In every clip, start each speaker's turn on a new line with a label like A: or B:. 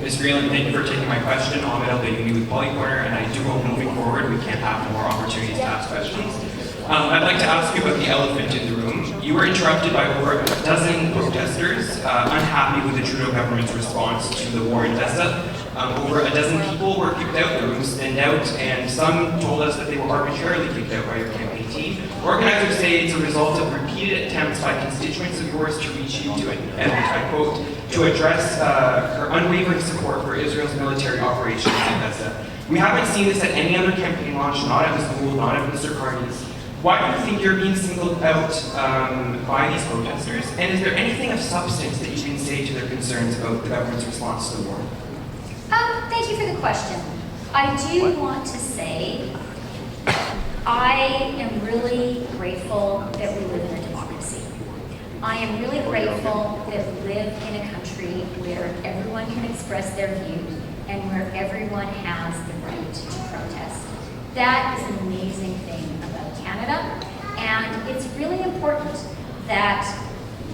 A: Ms. Freeland, thank you for taking my question. Alban with Polycorner, and I do hope moving forward we can have more opportunities to ask questions. I'd like to ask you about the elephant in the room. You were interrupted by over a dozen protesters unhappy with the Trudeau government's response to the war in Odessa. Over a dozen people were kicked out, the room thinned out, and some told us that they were arbitrarily kicked out by your campaign team. Organizers say it's a result of repeated attempts by constituents of yours to reach you to, and I quote, to address her unwavering support for Israel's military operations in Odessa. We haven't seen this at any other campaign launch, not at the school, not at Mr. Carney's. Why do you think you're being singled out by these protesters? And is there anything of substance that you can say to their concerns about the government's response to the war?
B: Thank you for the question. I do want to say I am really grateful that we live in a democracy. I am really grateful that we live in a country where everyone can express their views and where everyone has the right to protest. That is an amazing thing about Canada, and it's really important that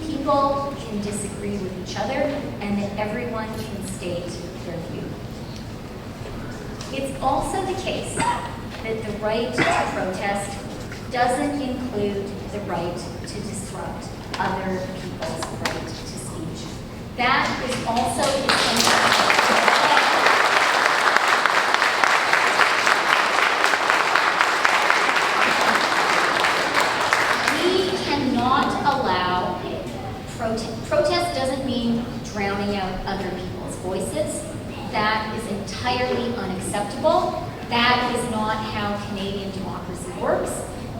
B: people can disagree with each other and that everyone can state their view. It's also the case that the right to protest doesn't include the right to disrupt other people's right to speech. That is also essential. We cannot allow protest doesn't mean drowning out other people's voices. That is entirely unacceptable. That is not how Canadian democracy works.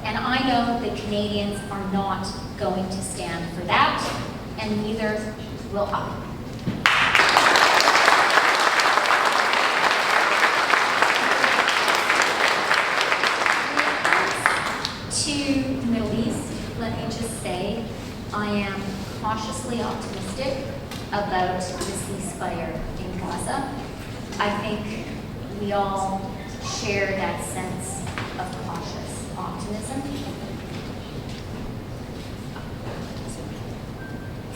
B: And I know that Canadians are not going to stand for that, and neither will I. To the Middle East, let me just say, I am cautiously optimistic about the ceasefire in Gaza. I think we all share that sense of cautious optimism.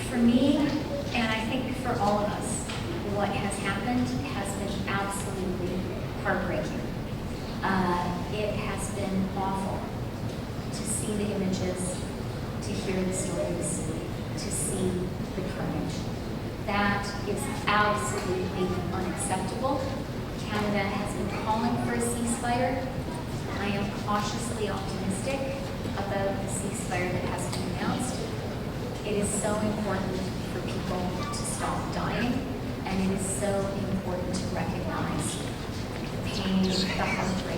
B: For me, and I think for all of us, what has happened has been absolutely heartbreaking. It has been awful to see the images, to hear the stories, to see the carnage. That is absolutely unacceptable. Canada has been calling for a ceasefire. I am cautiously optimistic about the ceasefire that has been announced. It is so important for people to stop dying, and it is so important to recognize the pain, the heartbreak,